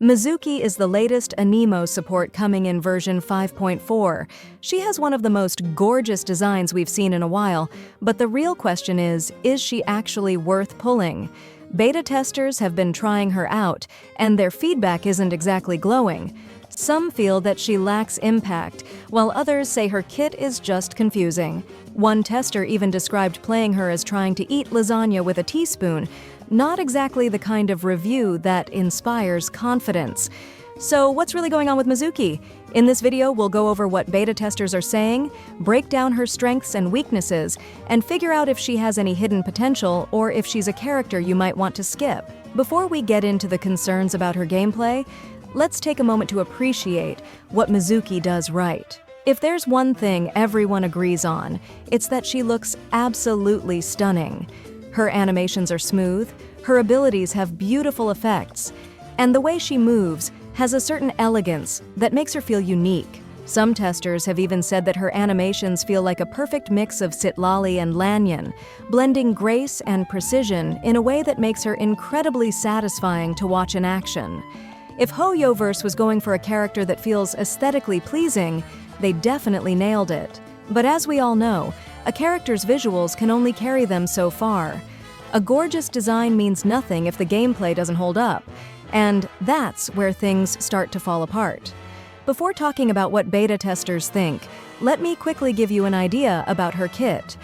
Mizuki is the latest Anemo support coming in version 5.4. She has one of the most gorgeous designs we've seen in a while, but the real question is she actually worth pulling? Beta testers have been trying her out, and their feedback isn't exactly glowing. Some feel that she lacks impact, while others say her kit is just confusing. One tester even described playing her as trying to eat lasagna with a teaspoon, not exactly the kind of review that inspires confidence. So what's really going on with Mizuki? In this video, we'll go over what beta testers are saying, break down her strengths and weaknesses, and figure out if she has any hidden potential or if she's a character you might want to skip. Before we get into the concerns about her gameplay, let's take a moment to appreciate what Mizuki does right. If there's one thing everyone agrees on, it's that she looks absolutely stunning. Her animations are smooth, her abilities have beautiful effects, and the way she moves has a certain elegance that makes her feel unique. Some testers have even said that her animations feel like a perfect mix of Citlali and Lanyan, blending grace and precision in a way that makes her incredibly satisfying to watch in action. If Hoyoverse was going for a character that feels aesthetically pleasing, they definitely nailed it. But as we all know, a character's visuals can only carry them so far. A gorgeous design means nothing if the gameplay doesn't hold up, and that's where things start to fall apart. Before talking about what beta testers think, let me quickly give you an idea about her kit.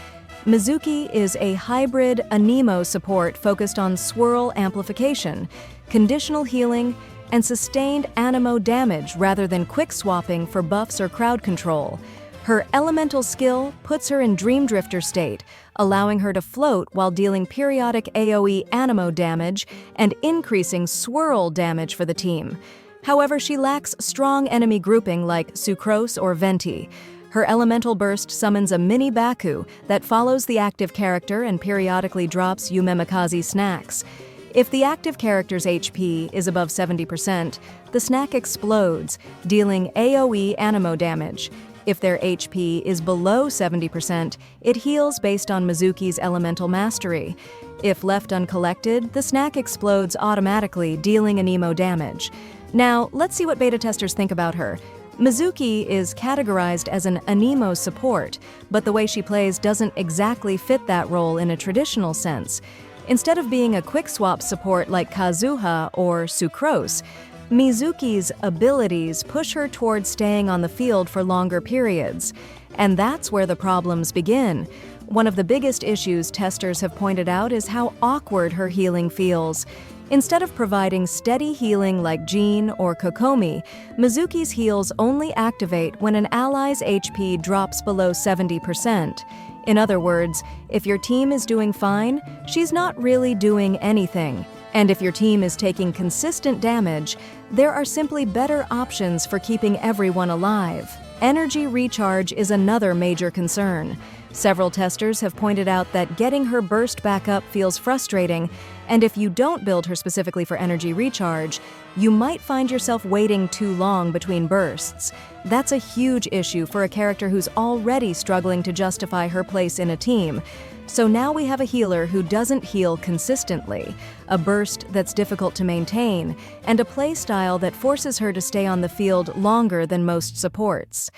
Mizuki is a hybrid Anemo support focused on swirl amplification, conditional healing, and sustained Anemo damage rather than quick swapping for buffs or crowd control. Her elemental skill puts her in Dream Drifter state, allowing her to float while dealing periodic AoE Anemo damage and increasing swirl damage for the team. However, she lacks strong enemy grouping like Sucrose or Venti. Her elemental burst summons a mini Baku that follows the active character and periodically drops Yumemikaze snacks. If the active character's HP is above 70%, the snack explodes, dealing AoE Anemo damage. If their HP is below 70%, it heals based on Mizuki's elemental mastery. If left uncollected, the snack explodes automatically, dealing Anemo damage. Now, let's see what beta testers think about her. Mizuki is categorized as an Anemo support, but the way she plays doesn't exactly fit that role in a traditional sense. Instead of being a quick swap support like Kazuha or Sucrose, Mizuki's abilities push her towards staying on the field for longer periods. And that's where the problems begin. One of the biggest issues testers have pointed out is how awkward her healing feels. Instead of providing steady healing like Jean or Kokomi, Mizuki's heals only activate when an ally's HP drops below 70%. In other words, if your team is doing fine, she's not really doing anything. And if your team is taking consistent damage, there are simply better options for keeping everyone alive. Energy recharge is another major concern. Several testers have pointed out that getting her burst back up feels frustrating, and if you don't build her specifically for energy recharge, you might find yourself waiting too long between bursts. That's a huge issue for a character who's already struggling to justify her place in a team. So now we have a healer who doesn't heal consistently, a burst that's difficult to maintain, and a playstyle that forces her to stay on the field longer than most supports.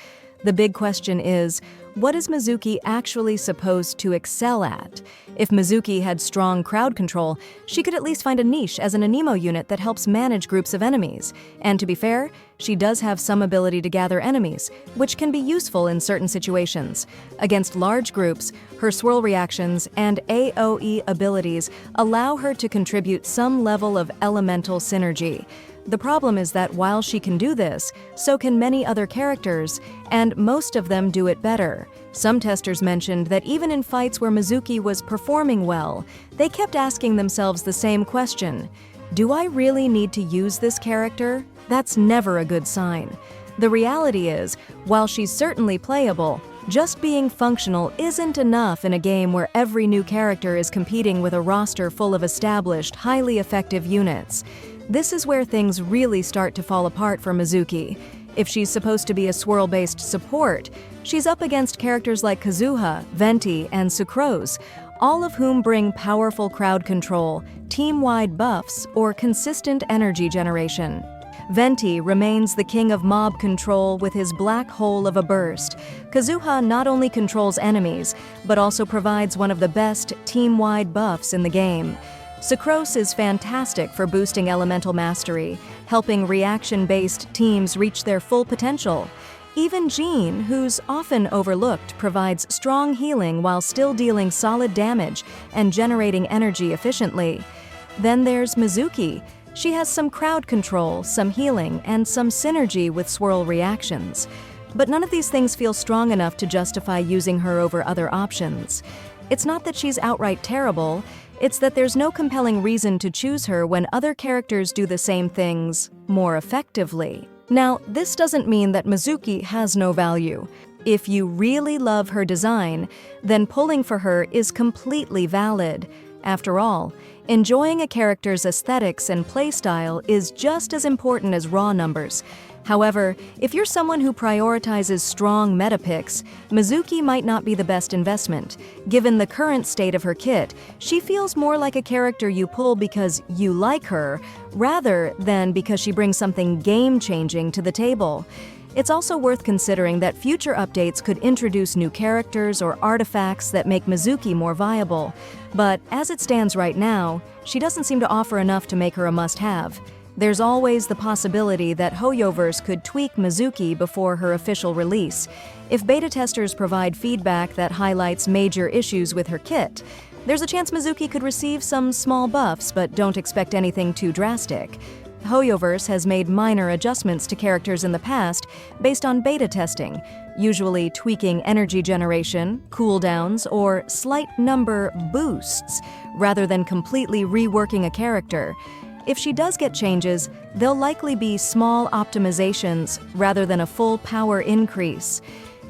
The big question is, what is Mizuki actually supposed to excel at? If Mizuki had strong crowd control, she could at least find a niche as an Anemo unit that helps manage groups of enemies. And to be fair, she does have some ability to gather enemies, which can be useful in certain situations. Against large groups, her swirl reactions and AoE abilities allow her to contribute some level of elemental synergy. The problem is that while she can do this, so can many other characters, and most of them do it better. Some testers mentioned that even in fights where Mizuki was performing well, they kept asking themselves the same question: do I really need to use this character? That's never a good sign. The reality is, while she's certainly playable, just being functional isn't enough in a game where every new character is competing with a roster full of established, highly effective units. This is where things really start to fall apart for Mizuki. If she's supposed to be a swirl-based support, she's up against characters like Kazuha, Venti, and Sucrose, all of whom bring powerful crowd control, team-wide buffs, or consistent energy generation. Venti remains the king of mob control with his black hole of a burst. Kazuha not only controls enemies, but also provides one of the best team-wide buffs in the game. Sucrose is fantastic for boosting elemental mastery, helping reaction-based teams reach their full potential. Even Jean, who's often overlooked, provides strong healing while still dealing solid damage and generating energy efficiently. Then there's Mizuki. She has some crowd control, some healing, and some synergy with swirl reactions. But none of these things feel strong enough to justify using her over other options. It's not that she's outright terrible, it's that there's no compelling reason to choose her when other characters do the same things more effectively. Now, this doesn't mean that Mizuki has no value. If you really love her design, then pulling for her is completely valid. After all, enjoying a character's aesthetics and playstyle is just as important as raw numbers. However, if you're someone who prioritizes strong meta picks, Mizuki might not be the best investment. Given the current state of her kit, she feels more like a character you pull because you like her, rather than because she brings something game-changing to the table. It's also worth considering that future updates could introduce new characters or artifacts that make Mizuki more viable. But as it stands right now, she doesn't seem to offer enough to make her a must-have. There's always the possibility that Hoyoverse could tweak Mizuki before her official release. If beta testers provide feedback that highlights major issues with her kit, there's a chance Mizuki could receive some small buffs, but don't expect anything too drastic. Hoyoverse has made minor adjustments to characters in the past based on beta testing, usually tweaking energy generation, cooldowns, or slight number boosts, rather than completely reworking a character. If she does get changes, they'll likely be small optimizations rather than a full power increase.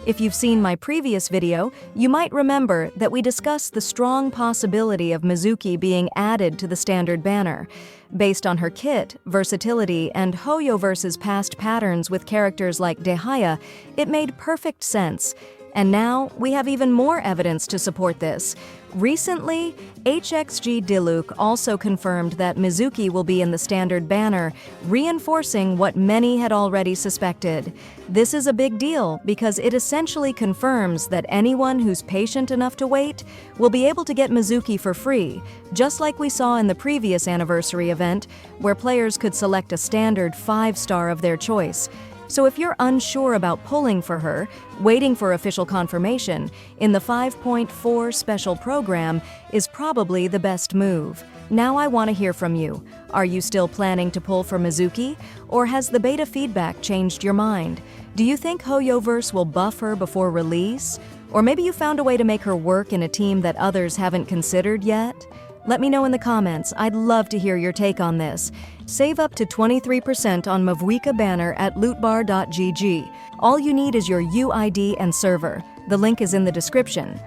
If you've seen my previous video, you might remember that we discussed the strong possibility of Mizuki being added to the standard banner. Based on her kit, versatility, and Hoyoverse's past patterns with characters like Dehaya, it made perfect sense. And now, we have even more evidence to support this. Recently, HXG Diluc also confirmed that Mizuki will be in the standard banner, reinforcing what many had already suspected. This is a big deal because it essentially confirms that anyone who's patient enough to wait will be able to get Mizuki for free, just like we saw in the previous anniversary event, where players could select a standard 5-star of their choice. So if you're unsure about pulling for her, waiting for official confirmation in the 5.4 special program is probably the best move. Now I want to hear from you. Are you still planning to pull for Mizuki? Or has the beta feedback changed your mind? Do you think Hoyoverse will buff her before release? Or maybe you found a way to make her work in a team that others haven't considered yet? Let me know in the comments. I'd love to hear your take on this. Save up to 23% on Mavuika banner at lootbar.gg. All you need is your UID and server. The link is in the description.